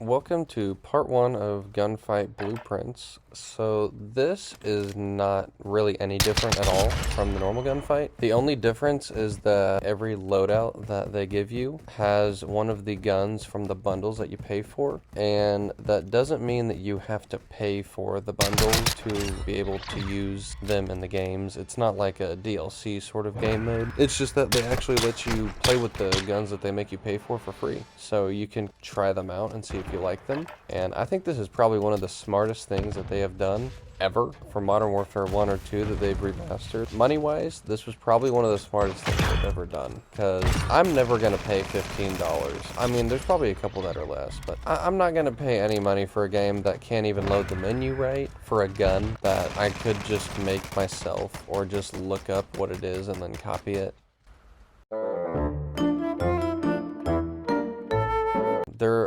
Welcome to part one of Gunfight Blueprints. So this is not really any different at all from the normal gunfight. The only difference is that every loadout that they give you has one of the guns from the bundles that you pay for, and that doesn't mean that you have to pay for the bundles to be able to use them in the games. It's not like a DLC sort of game mode. It's just that they actually let you play with the guns that they make you pay for free. So you can try them out and see if you like them. And I think this is probably one of the smartest things that they have done ever for Modern Warfare 1 or 2 that they've remastered. Money-wise, this was probably one of the smartest things they've ever done, because I'm never going to pay $15. I mean, there's probably a couple that are less, but I'm not going to pay any money for a game that can't even load the menu right, for a gun that I could just make myself, or just look up what it is and then copy it.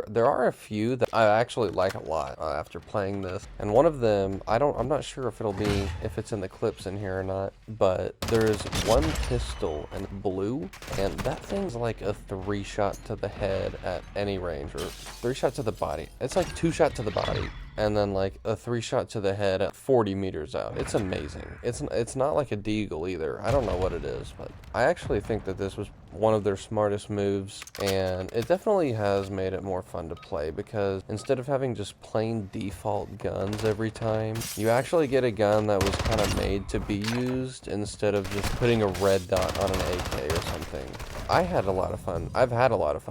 There are a few that I actually like a lot after playing this, and one of them I'm not sure if it's in the clips in here or not, but there's one pistol in blue, and that thing's like a 3-shot to the head at any range, or 3-shot to the body. It's like 2-shot to the body, and then like a 3-shot to the head at 40 meters out. It's amazing. It's not like a deagle either. I don't know what it is, but I actually think that this was one of their smartest moves, and it definitely has made it more fun to play, because instead of having just plain default guns every time, you actually get a gun that was kind of made to be used, instead of just putting a red dot on an AK or something. I've had a lot of fun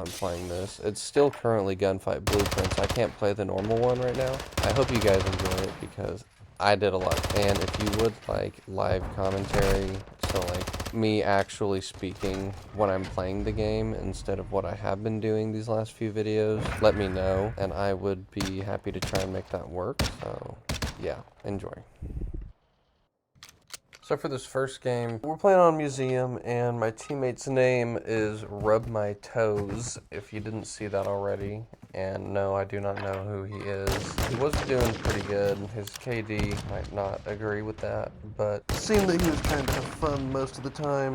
playing this. It's still currently Gunfight Blueprints. I can't play the normal one right now. I hope you guys enjoy it, because I did a lot. And if you would like live commentary, so like me actually speaking when I'm playing the game instead of what I have been doing these last few videos, let me know, and I would be happy to try and make that work. So yeah, enjoy. So for this first game, we're playing on Museum, and my teammate's name is Rub My Toes, if you didn't see that already. And no, I do not know who he is. He was doing pretty good. His KD might not agree with that, but it seemed that he was trying to have fun most of the time.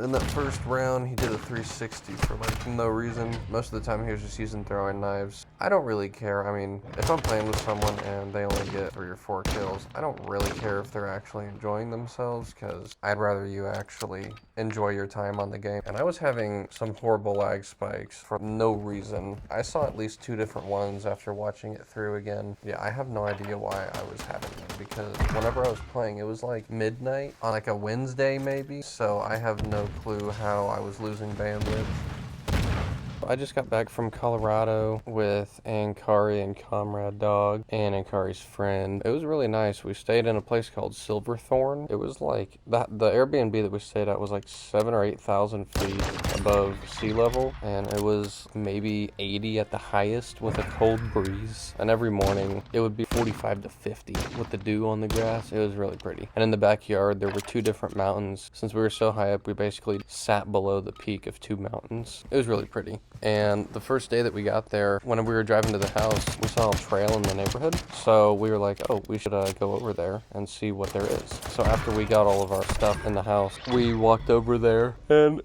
In that first round, he did a 360 for like no reason. Most of the time, he was just using throwing knives. I don't really care. I mean, if I'm playing with someone and they only get 3 or 4 kills, I don't really care if they're actually enjoying themselves, because I'd rather you actually enjoy your time on the game. And I was having some horrible lag spikes for no reason. I saw at least 2 different ones after watching it through again. Yeah, I have no idea why I was having them, because whenever I was playing, it was like midnight on like a Wednesday maybe, so I have no clue how I was losing bandwidth. I just got back from Colorado with Ankari and Comrade Dog and Ankari's friend. It was really nice. We stayed in a place called Silverthorn. It was like the Airbnb that we stayed at was like 7,000 or 8,000 feet above sea level, and it was maybe 80 at the highest with a cold breeze. And every morning it would be 45 to 50 with the dew on the grass. It was really pretty. And in the backyard there were 2 different mountains. Since we were so high up, we basically sat below the peak of 2 mountains. It was really pretty. And the first day that we got there, when we were driving to the house, we saw a trail in the neighborhood. So we were like, oh, we should go over there and see what there is. So after we got all of our stuff in the house, we walked over there, and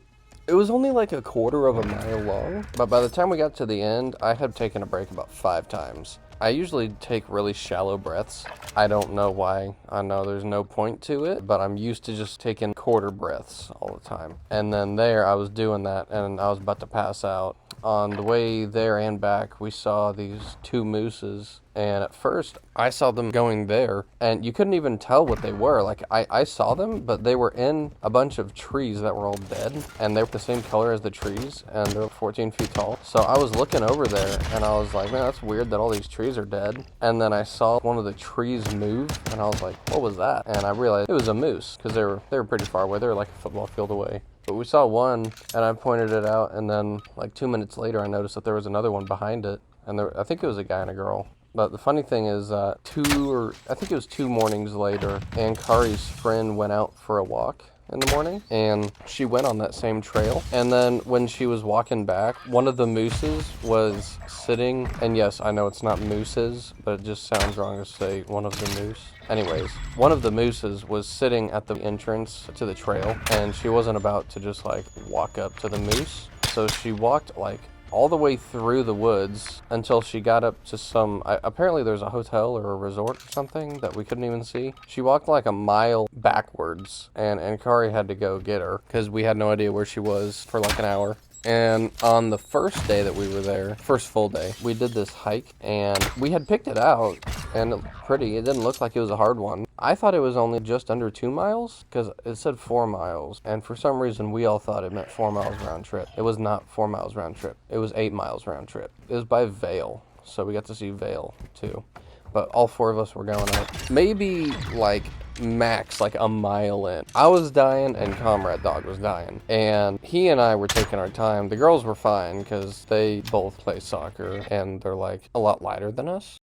it was only like a quarter of a mile long. But by the time we got to the end, I had taken a break about 5 times. I usually take really shallow breaths. I don't know why. I know there's no point to it, but I'm used to just taking quarter breaths all the time. And then there, I was doing that, and I was about to pass out. On the way there and back, we saw these 2 mooses, and at first I saw them going there, and you couldn't even tell what they were. Like, I saw them, but they were in a bunch of trees that were all dead, and they were the same color as the trees, and they're 14 feet tall. So I was looking over there, and I was like, man, that's weird that all these trees are dead. And then I saw one of the trees move, and I was like, what was that? And I realized it was a moose, because they were pretty far away. They were like a football field away. But we saw one, and I pointed it out, and then like 2 minutes later, I noticed that there was another one behind it, and I think it was a guy and a girl. But the funny thing is, I think it was 2 mornings later, Ankari's friend went out for a walk in the morning, and she went on that same trail. And then when she was walking back, one of the mooses was sitting, and yes, I know it's not mooses, but it just sounds wrong to say one of the moose. Anyways, one of the mooses was sitting at the entrance to the trail, and she wasn't about to just like walk up to the moose. So she walked like all the way through the woods until she got up to some, apparently there's a hotel or a resort or something that we couldn't even see. She walked like a mile backwards, and Kari had to go get her because we had no idea where she was for like an hour. And on the first day that we were there, first full day, we did this hike, and we had picked it out, and it looked pretty. It didn't look like it was a hard one. I thought it was only just under 2 miles, because it said 4 miles, and for some reason we all thought it meant 4 miles round trip. It was not 4 miles round trip. It was 8 miles round trip. It was by Vale, so we got to see Vale, too. But all 4 of us were going up. Maybe, like, max like a mile in. I was dying and Comrade Dog was dying. And he and I were taking our time. The girls were fine because they both play soccer and they're like a lot lighter than us.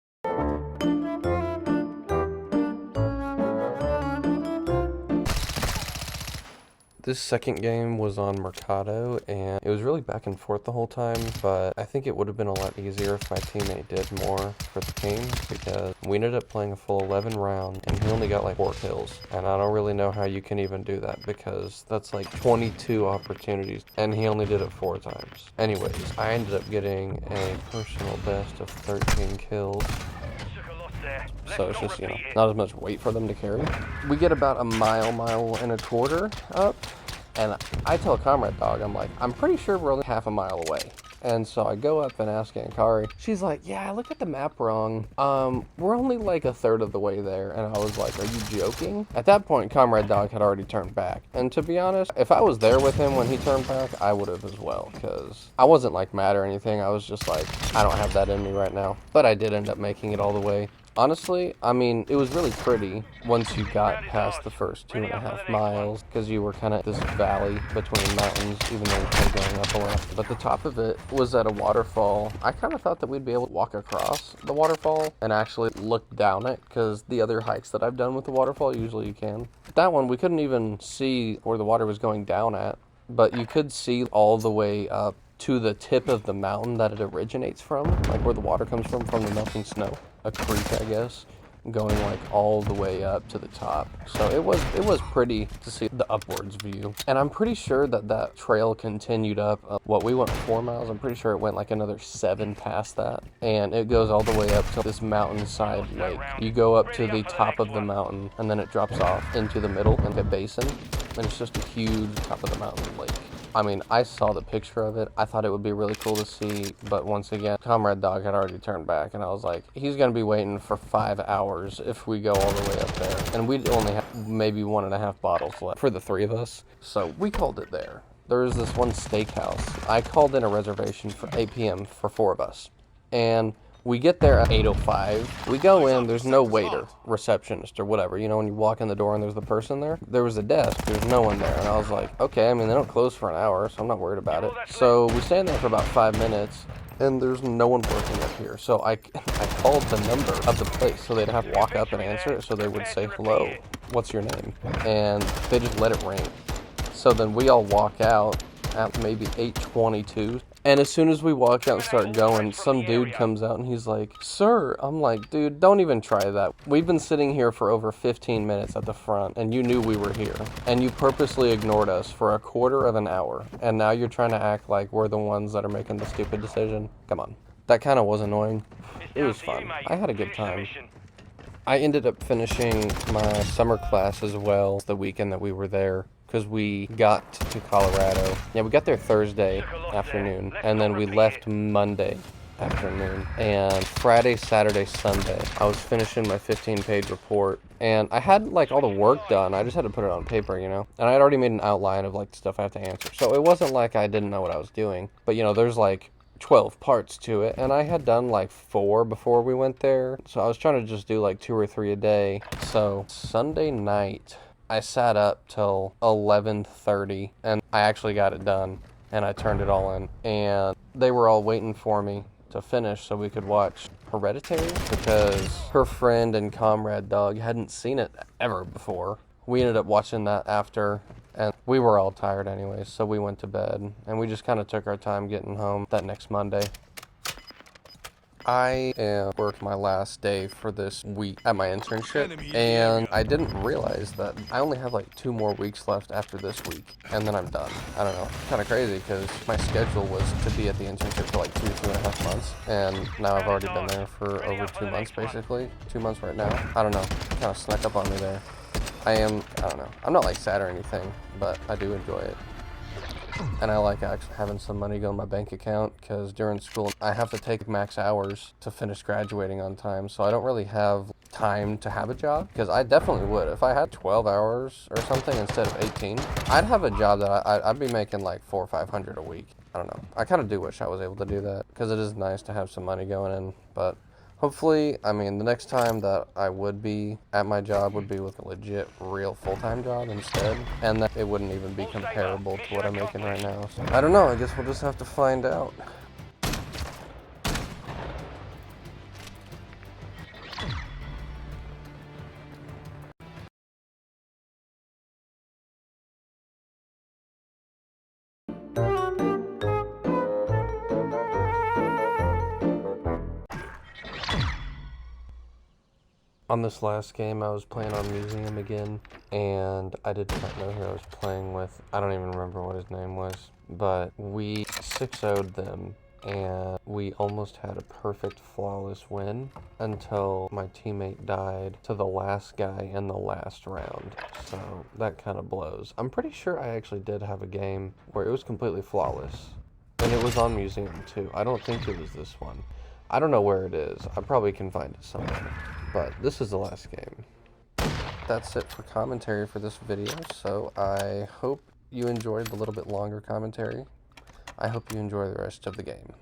This second game was on Mercado, and it was really back and forth the whole time, but I think it would have been a lot easier if my teammate did more for the team, because we ended up playing a full 11 rounds, and he only got like 4 kills, and I don't really know how you can even do that, because that's like 22 opportunities, and he only did it 4 times. Anyways, I ended up getting a personal best of 13 kills. So it's just, you know, not as much weight for them to carry. We get about a mile and a quarter up, and I tell Comrade Dog, I'm like, I'm pretty sure we're only half a mile away. And so I go up and ask Aunt Kari. She's like, yeah, I looked at the map wrong. We're only like a third of the way there. And I was like, are you joking? At that point, Comrade Dog had already turned back. And to be honest, if I was there with him when he turned back, I would have as well. Because I wasn't like mad or anything. I was just like, I don't have that in me right now. But I did end up making it all the way. Honestly, I mean, it was really pretty once you got past the first 2.5 miles, because you were kind of this valley between mountains, even though we were going up a lot. But the top of it was at a waterfall. I kind of thought that we'd be able to walk across the waterfall and actually look down it, because the other hikes that I've done with the waterfall, usually you can. That one, we couldn't even see where the water was going down at, but you could see all the way up to the tip of the mountain that it originates from, like where the water comes from the melting snow. A creek, I guess, going like all the way up to the top. So it was pretty to see the upwards view. And I'm pretty sure that that trail continued up. What we went 4 miles, I'm pretty sure it went like another 7 past that. And it goes all the way up to this mountainside lake. You go up to the top of the mountain and then it drops off into the middle in a basin. And it's just a huge top of the mountain lake. I mean, I saw the picture of it. I thought it would be really cool to see, but once again, Comrade Dog had already turned back, and I was like, he's going to be waiting for 5 hours if we go all the way up there. And we'd only have maybe 1.5 bottles left for the 3 of us, so we called it there. There was this one steakhouse. I called in a reservation for 8 p.m. for 4 of us, and we get there at 8:05. We go in, there's no waiter, receptionist, or whatever. You know, when you walk in the door and there's the person there? There was a desk, there's no one there. And I was like, okay, I mean, they don't close for an hour, so I'm not worried about it. So we stand there for about 5 minutes, and there's no one working up here. So I called the number of the place, so they'd have to walk up and answer it, so they would say, hello, what's your name? And they just let it ring. So then we all walk out at maybe 8:22. And as soon as we walk out and start going, some dude comes out and he's like, sir. I'm like, dude, don't even try that. We've been sitting here for over 15 minutes at the front, and you knew we were here. And you purposely ignored us for a quarter of an hour. And now you're trying to act like we're the ones that are making the stupid decision. Come on. That kind of was annoying. It was fun. I had a good time. I ended up finishing my summer class as well the weekend that we were there, because we got to Colorado. Yeah, we got there Thursday afternoon, and then we left Monday afternoon. And Friday, Saturday, Sunday, I was finishing my 15-page report, and I had like all the work done. I just had to put it on paper, you know. And I had already made an outline of like the stuff I have to answer. So it wasn't like I didn't know what I was doing. But you know, there's like 12 parts to it, and I had done like 4 before we went there. So I was trying to just do like 2 or 3 a day. So Sunday night, I sat up till 11:30, and I actually got it done, and I turned it all in, and they were all waiting for me to finish so we could watch Hereditary, because her friend and Comrade Doug hadn't seen it ever before. We ended up watching that after, and we were all tired anyways, so we went to bed, and we just kind of took our time getting home that next Monday. I am working my last day for this week at my internship, and I didn't realize that I only have like 2 more weeks left after this week, and then I'm done. I don't know, kind of crazy because my schedule was to be at the internship for like 2.5 months, and now I've already been there for over 2 months, basically. 2 months right now. I don't know, kind of snuck up on me there. I don't know, I'm not like sad or anything, but I do enjoy it. And I like actually having some money go in my bank account because during school I have to take max hours to finish graduating on time, so I don't really have time to have a job, because I definitely would. If I had 12 hours or something instead of 18, I'd have a job that I'd be making like 400 or 500 a week. I don't know. I kind of do wish I was able to do that because it is nice to have some money going in, but hopefully, I mean, the next time that I would be at my job would be with a legit, real full-time job instead, and that it wouldn't even be comparable to what I'm making right now. So, I don't know, I guess we'll just have to find out. On this last game, I was playing on Museum again, and I did not know who I was playing with. I don't even remember what his name was, but we 6-0'd them, and we almost had a perfect, flawless win until my teammate died to the last guy in the last round. So that kind of blows. I'm pretty sure I actually did have a game where it was completely flawless, and it was on Museum too. I don't think it was this one. I don't know where it is. I probably can find it somewhere. But this is the last game. That's it for commentary for this video, so I hope you enjoyed the little bit longer commentary. I hope you enjoy the rest of the game.